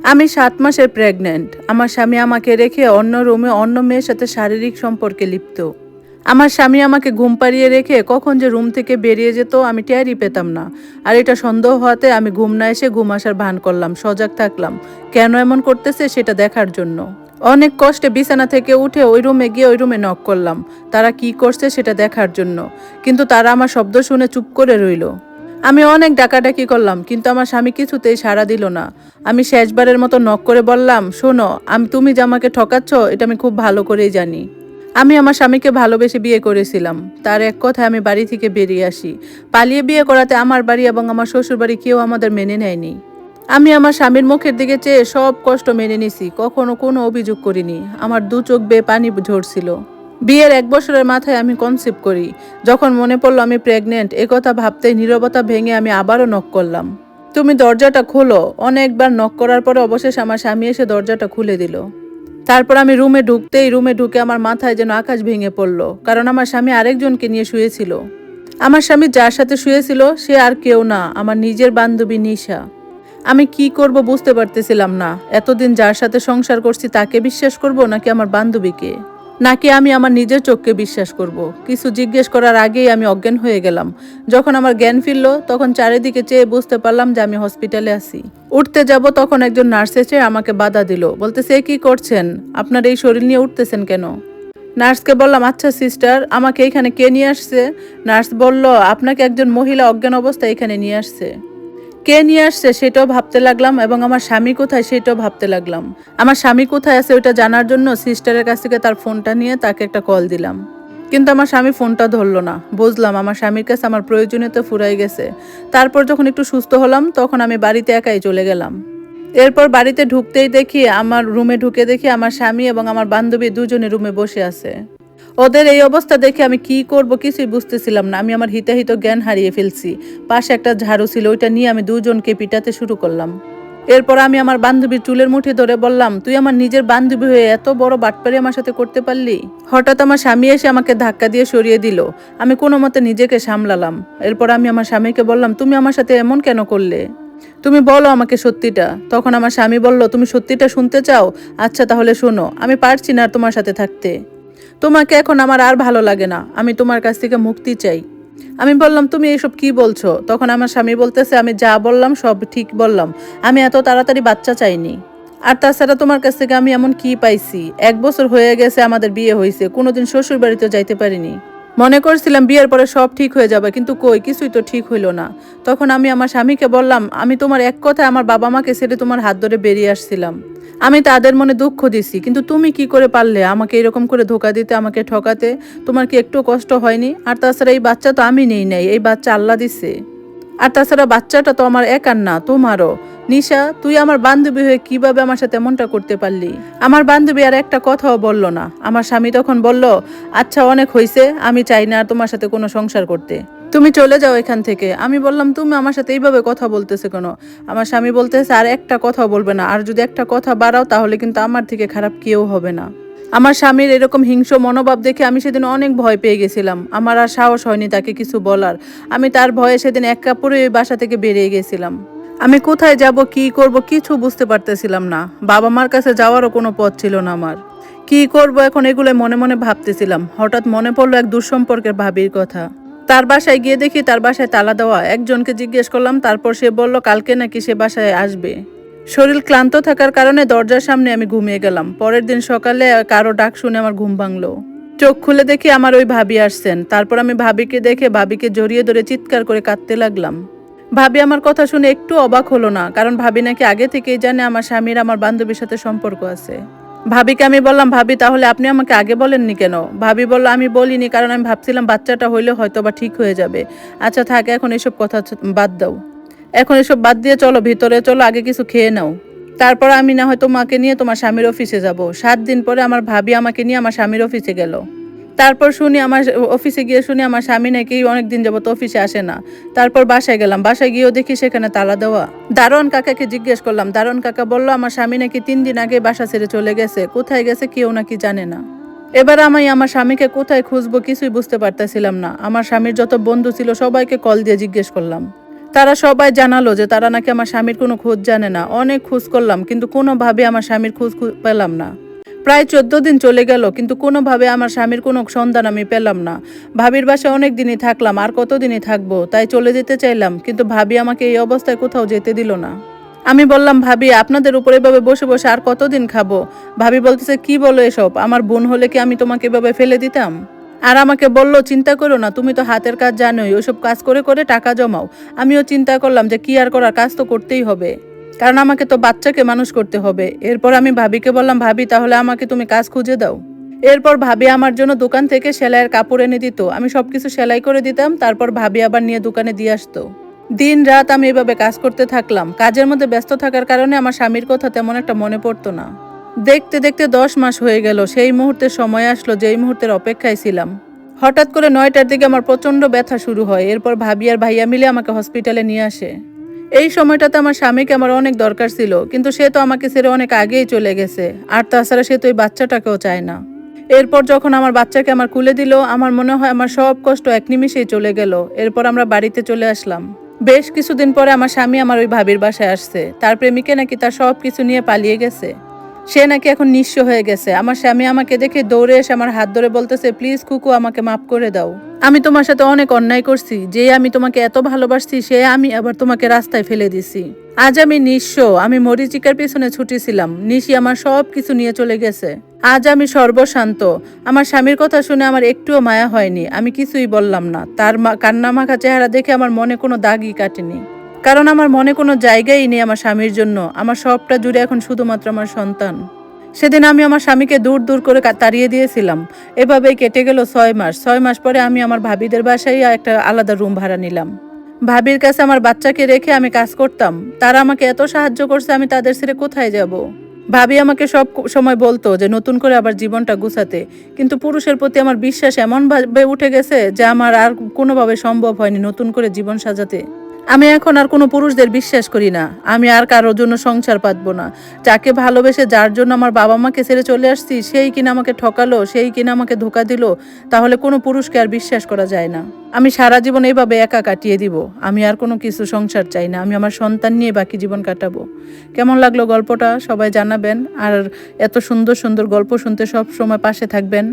আমি ৭ মাসের প্রেগন্যান্ট। আমার স্বামী আমাকে রেখে অন্য রুমে অন্য মেয়ের সাথে শারীরিক সম্পর্কে লিপ্ত। আমার স্বামী আমাকে ঘুম পাড়িয়ে রেখে কখন যে রুম থেকে বেরিয়ে যেত আমি টেরই পেতাম না। আর এটা সন্দেহ হওয়াতে আমি ঘুম না এসে ঘুম আসার ভান করলাম, সজাগ থাকলাম কেন এমন করতেছে সেটা দেখার জন্য। অনেক কষ্টে বিছানা থেকে উঠে ওই রুমে গিয়ে ওই রুমে নক করলাম তারা কি করছে সেটা দেখার জন্য, কিন্তু তারা আমার শব্দ শুনে চুপ করে রইল। আমি অনেক ডাকাডাকি করলাম কিন্তু আমার স্বামী কিছুতেই সাড়া দিল না। আমি শেষবারের মতো নক করে বললাম, শোনো, তুমি যে আমাকে ঠকাচ্ছ এটা আমি খুব ভালো করেই জানি। আমি আমার স্বামীকে ভালোবেসে বিয়ে করেছিলাম। তার এক কথায় আমি বাড়ি থেকে বেরিয়ে আসি। পালিয়ে বিয়ে করাতে আমার বাড়ি এবং আমার শ্বশুর বাড়ি কেউ আমাদের মেনে নেয়নি। আমি আমার স্বামীর মুখের দিকে চেয়ে সব কষ্ট মেনে নিছি, কখনো কোনো অভিযোগ করিনি। আমার দু চোখ বেয়ে পানি ঝরছিল। বিয়ের ১ বছরের মাথায় আমি কনসিভ করি। যখন মনে পড়লো আমি প্রেগনেন্ট একথা ভাবতেই নীরবতা ভেঙে আমি আবারও নক করলাম। তুমি দরজাটা খোলো। অনেকবার নক করার পরে অবশেষে আমার স্বামী এসে দরজাটা খুলে দিল। তারপর আমি রুমে ঢুকে আমার মাথায় যেন আকাশ ভেঙে পড়লো, কারণ আমার স্বামী আরেকজনকে নিয়ে শুয়েছিল। আমার স্বামী যার সাথে শুয়েছিল সে আর কেউ না, আমার নিজের বান্ধবী নিশা। আমি কি করব বুঝতে পারতেছিলাম না। এতদিন যার সাথে সংসার করছি তাকে বিশ্বাস করব নাকি আমার বান্ধবীকে, নাকি আমি আমার নিজের চোখকে বিশ্বাস করব। কিছু জিজ্ঞেস করার আগেই আমি অজ্ঞান হয়ে গেলাম। যখন আমার জ্ঞান ফিরল তখন চারিদিকে চেয়ে বুঝতে পারলাম যে আমি হসপিটালে আছি। উঠতে যাব তখন একজন নার্স এসে আমাকে বাধা দিল, বলতেছে কি করছেন, আপনার এই শরীর নিয়ে উঠতেছেন কেন? নার্সকে বললাম, আচ্ছা সিস্টার, আমাকে এখানে কে নিয়ে আসছে? নার্স বলল, আপনাকে একজন মহিলা অজ্ঞান অবস্থায় এখানে নিয়ে আসছে। কে নিয়ে আসছে সেটাও ভাবতে লাগলাম এবং আমার স্বামী কোথায় সেটাও ভাবতে লাগলাম। আমার স্বামী কোথায় আছে ওটা জানার জন্য সিস্টারের কাছ থেকে তার ফোনটা নিয়ে তাকে একটা কল দিলাম, কিন্তু আমার স্বামী ফোনটা ধরলো না। বুঝলাম আমার স্বামীর কাছে আমার প্রয়োজনীয়তা ফুরাই গেছে। তারপর যখন একটু সুস্থ হলাম তখন আমি বাড়িতে একাই চলে গেলাম। এরপর বাড়িতে আমার রুমে ঢুকে দেখি আমার স্বামী এবং আমার বান্ধবী দুজনে রুমে বসে আছে। ওদের এই অবস্থা দেখে আমি কি করব কিছুই বুঝতেছিলাম না। আমি আমার হিতাহিত জ্ঞান হারিয়ে ফেলছি। পাশে একটা ঝাড়ু ছিল, ওইটা নিয়ে আমি দুজনকে পিটাতে শুরু করলাম। এরপর আমি আমার বান্ধবীর চুলের মুঠি ধরে বললাম, তুই আমার নিজের বান্ধবী হয়ে এত বড় বাটপারি আমার সাথে করতে পারলি? হঠাৎ আমার স্বামী এসে আমাকে ধাক্কা দিয়ে সরিয়ে দিল। আমি কোনো মতে নিজেকে সামলালাম। এরপর আমি আমার স্বামীকে বললাম, তুমি আমার সাথে এমন কেন করলে? তুমি বলো আমাকে সত্যিটা। তখন আমার স্বামী বলল, তুমি সত্যিটা শুনতে চাও? আচ্ছা তাহলে শোনো, আমি পারছি না আর তোমার সাথে থাকতে। তোমাকে এখন আমার আর ভালো লাগে না। আমি তোমার কাছ থেকে মুক্তি চাই। আমি বললাম, তুমি এসব কি বলছো? তখন আমার স্বামী বলতেছে, আমি যা বললাম সব ঠিক বললাম। আমি এত তাড়াতাড়ি বাচ্চা চাইনি। আর তাছাড়া তোমার কাছ থেকে আমি এমন কি পাইছি? ১ বছর হয়ে গেছে আমাদের বিয়ে হয়েছে, কোনোদিন শ্বশুর বাড়িতে যাইতে পারিনি। মনে করছিলাম বিয়ের পরে সব ঠিক হয়ে যাবে, কিন্তু কই, কিছুই তো ঠিক হইল না। তখন আমি আমার স্বামীকে বললাম, আমি তোমার এক কথায় আমার বাবা মাকে ছেড়ে তোমার হাত ধরে বেরিয়ে আসছিলাম। আমি তাদের মনে দুঃখ দিছি, কিন্তু তুমি কি করে পারলে আমাকে এরকম করে ধোকা দিতে, আমাকে ঠকাতে? তোমার কি একটু কষ্ট হয়নি? আর তাছাড়া এই বাচ্চা তো আমি নেই নাই, এই বাচ্চা আল্লাহ দিছে। আর তাছাড়া বাচ্চাটা তো আমার একার না, তোমারও। নিশা, তুই আমার বান্ধবী হয়ে কিভাবে আমার সাথে এমনটা করতে পারলি? আমার বান্ধবী আর একটা কথাও বলল না। আমার স্বামী তখন বলল, আচ্ছা অনেক হয়েছে, আমি চাই না আর তোমার সাথে কোনো সংসার করতে, তুমি চলে যাও এখান থেকে। আমি বললাম, তুমি আমার সাথে এইভাবে কথা বলতেছে কেন? আমার স্বামী বলতেছে, আর একটা কথাও বলবে না, আর যদি একটা কথা বাড়াও তাহলে কিন্তু আমার থেকে খারাপ কেউ হবে না। আমার স্বামীর এরকম হিংস্র মনোভাব দেখে আমি সেদিন অনেক ভয় পেয়ে গেছিলাম। আমার আর সাহস হয়নি তাকে কিছু বলার। আমি তার ভয়ে সেদিন এক কাপড়ে ওই বাসা থেকে বেরিয়ে গেছিলাম। আমি কোথায় যাব, কি করব কিছু বুঝতে পারতেছিলাম না। বাবা মার কাছে যাওয়ারও কোনো পথ ছিল না আমার। কি করব এখন এগুলো মনে মনে ভাবতেছিলাম। হঠাৎ মনে পড়লো এক দুঃসম্পর্কের ভাবির কথা। তার বাসায় গিয়ে দেখি তার বাসায় তালা দেওয়া। একজনকে জিজ্ঞেস করলাম, তারপর সে বলল কালকে নাকি সে বাসায় আসবে। শরীর ক্লান্ত থাকার কারণে দরজার সামনে আমি ঘুমিয়ে গেলাম। পরের দিন সকালে কারো ডাক শুনে আমার ঘুম ভাঙলো। চোখ খুলে দেখি আমার ওই ভাবি আসছেন। তারপর আমি ভাবিকে দেখে ভাবিকে জড়িয়ে ধরে চিৎকার করে কাঁদতে লাগলাম। ভাবি আমার কথা শুনে একটু অবাক হলো না, কারণ ভাবি নাকি আগে থেকেই জানে আমার স্বামীর আমার বান্ধবীর সাথে সম্পর্ক আছে। ভাবিকে আমি বললাম, ভাবি তাহলে আপনি আমাকে আগে বলেননি কেন? ভাবি বলল, আমি বলিনি কারণ আমি ভাবছিলাম বাচ্চাটা হইলে হয়তো বা ঠিক হয়ে যাবে। আচ্ছা থাক, এখন এসব কথা বাদ দাও। এখন এসব বাদ দিয়ে চলো ভিতরে চলো, আগে কিছু খেয়ে নাও। তারপর আমি না হয় তোমাকে নিয়ে তোমার স্বামীর অফিসে যাব। 7 দিন পরে আমার ভাবি আমাকে নিয়ে আমার স্বামীর অফিসে গেল। তারপর শুনি আমার অফিসে গিয়ে শুনি আমার স্বামী নাকি অনেকদিন যাবত অফিসে আসে না। তারপর বাসায় গেলাম। বাসায় গিয়েও দেখি সেখানে তালা দেওয়া। দারোয়ান কাকাকে জিজ্ঞেস করলাম। দারোয়ান কাকা বলল আমার স্বামী নাকি 3 দিন আগে বাসা ছেড়ে চলে গেছে। কোথায় গেছে কেউ নাকি জানে না। এবার আমি আমার স্বামীকে কোথায় খুঁজবো কিছুই বুঝতে পারতেছিলাম না। আমার স্বামীর যত বন্ধু ছিল সবাইকে কল দিয়ে জিজ্ঞেস করলাম। তারা সবাই জানালো যে তারা নাকি আমার স্বামীর কোনো খোঁজ জানে না। অনেক খোঁজ করলাম কিন্তু কোনোভাবে আমার স্বামীর খোঁজ পেলাম না। প্রায় 14 দিন চলে গেল কিন্তু কোনোভাবে আমার স্বামীর কোনো সন্ধান আমি পেলাম না। ভাবির বাসায় অনেক দিনই থাকলাম, আর কতদিনই থাকবো, তাই চলে যেতে চাইলাম কিন্তু ভাবি আমাকে এই অবস্থায় কোথাও যেতে দিল না। আমি বললাম, ভাবি আপনাদের উপরে এভাবে বসে বসে আর কতদিন খাবো? ভাবি বলতেছে, কি বলো এসব? আমার বোন হলে কি আমি তোমাকে এভাবে ফেলে দিতাম? আর আমাকে বলল, চিন্তা করো না, তুমি তো হাতের কাজ জানোই, ওইসব কাজ করে করে টাকা জমাও। আমিও চিন্তা করলাম যে কি আর করার, কাজ তো করতেই হবে, কারণ আমাকে তো বাচ্চাকে মানুষ করতে হবে। এরপর আমি ভাবিকে বললাম, ভাবি তাহলে আমাকে তুমি কাজ খুঁজে দাও। এরপর ভাবি আমার জন্য দোকান থেকে সেলাইয়ের কাপড় এনে দিত, আমি সবকিছু সেলাই করে দিতাম, তারপর ভাবি আবার নিয়ে দোকানে দিয়ে আসতো। দিন রাত আমি এভাবে কাজ করতে থাকলাম। কাজের মধ্যে ব্যস্ত থাকার কারণে আমার স্বামীর কথা তেমন একটা মনে পড়তো না। দেখতে দেখতে 10 মাস হয়ে গেল। সেই মুহূর্তের সময় আসলো যেই মুহূর্তের অপেক্ষায় ছিলাম। হঠাৎ করে 9টার দিকে আমার প্রচন্ড ব্যথা শুরু হয়। এরপর ভাবি আর ভাইয়া মিলে আমাকে হসপিটালে নিয়ে আসে। এই সময়টাতে আমার স্বামীকে আমার অনেক দরকার ছিল, কিন্তু সে তো আমাকে ছেড়ে অনেক আগেই চলে গেছে। আর তাছাড়া সে তো এই বাচ্চাটাকেও চায় না। এরপর যখন আমার বাচ্চাকে আমার কুলে দিল, আমার মনে হয় আমার সব কষ্ট এক নিমিষেই চলে গেল। এরপর আমরা বাড়িতে চলে আসলাম। বেশ কিছুদিন পরে আমার স্বামী আমার ওই ভাবির বাসায় আসছে। তার প্রেমিকে নাকি তার সব কিছু নিয়ে পালিয়ে গেছে। সে নাকি এখন নিঃস্ব হয়ে গেছে। আমার স্বামী আমাকে দেখে দৌড়ে এসে আমার হাত ধরে বলতেছে, প্লিজ কুকু, আমাকে মাফ করে দাও। আমি তোমার সাথে অনেক অন্যায় করছি। যে আমি তোমাকে এত ভালোবাসছি, সে আমি আবার তোমাকে রাস্তায় ফেলে দিছি। আজ আমি নিঃস্ব, আমি মরিচিকার পিছনে ছুটেছিলাম, নিশি আমার সব কিছু নিয়ে চলে গেছে। আজ আমি সর্বশান্ত। আমার স্বামীর কথা শুনে আমার একটুও মায়া হয়নি। আমি কিছুই বললাম না। তার কান্না মাখা চেহারা দেখে আমার মনে কোনো দাগই কাটেনি, কারণ আমার মনে কোনো জায়গাই নেই আমার স্বামীর জন্য। আমার সবটা জুড়ে এখন শুধুমাত্র আমার সন্তান। সেদিন আমি আমার স্বামীকে দূর দূর করে তাড়িয়ে দিয়েছিলাম। এভাবেই কেটে গেল 6 মাস। 6 মাস পরে আমি আমার ভাবিদের বাসায় একটা আলাদা রুম ভাড়া নিলাম। ভাবির কাছে আমার বাচ্চাকে রেখে আমি কাজ করতাম। তারা আমাকে এত সাহায্য করছে, আমি তাদের ছেড়ে কোথায় যাব? ভাবি আমাকে সব সময় বলতো যে নতুন করে আবার জীবনটা গুছাতে, কিন্তু পুরুষের প্রতি আমার বিশ্বাস এমন ভাবে উঠে গেছে যে আমার আর কোনোভাবে সম্ভব হয়নি নতুন করে জীবন সাজাতে। আমি এখন আর কোনো পুরুষদের বিশ্বাস করি না। আমি আর কারোর জন্য সংসার পাতবো না। যাকে ভালোবেসে, যার জন্য আমার বাবা মাকে ছেড়ে চলে আসছি, সেই কিনা আমাকে ঠকালো, সেই কিনা আমাকে ধোকা দিল, তাহলে কোনো পুরুষকে আর বিশ্বাস করা যায় না। আমি সারা জীবন এইভাবে একা কাটিয়ে দিব। আমি আর কোনো কিছু সংসার চাই না। আমি আমার সন্তান নিয়ে বাকি জীবন কাটাবো। কেমন লাগলো গল্পটা সবাই জানাবেন। আর এত সুন্দর সুন্দর গল্প শুনতে সব সময় পাশে থাকবেন।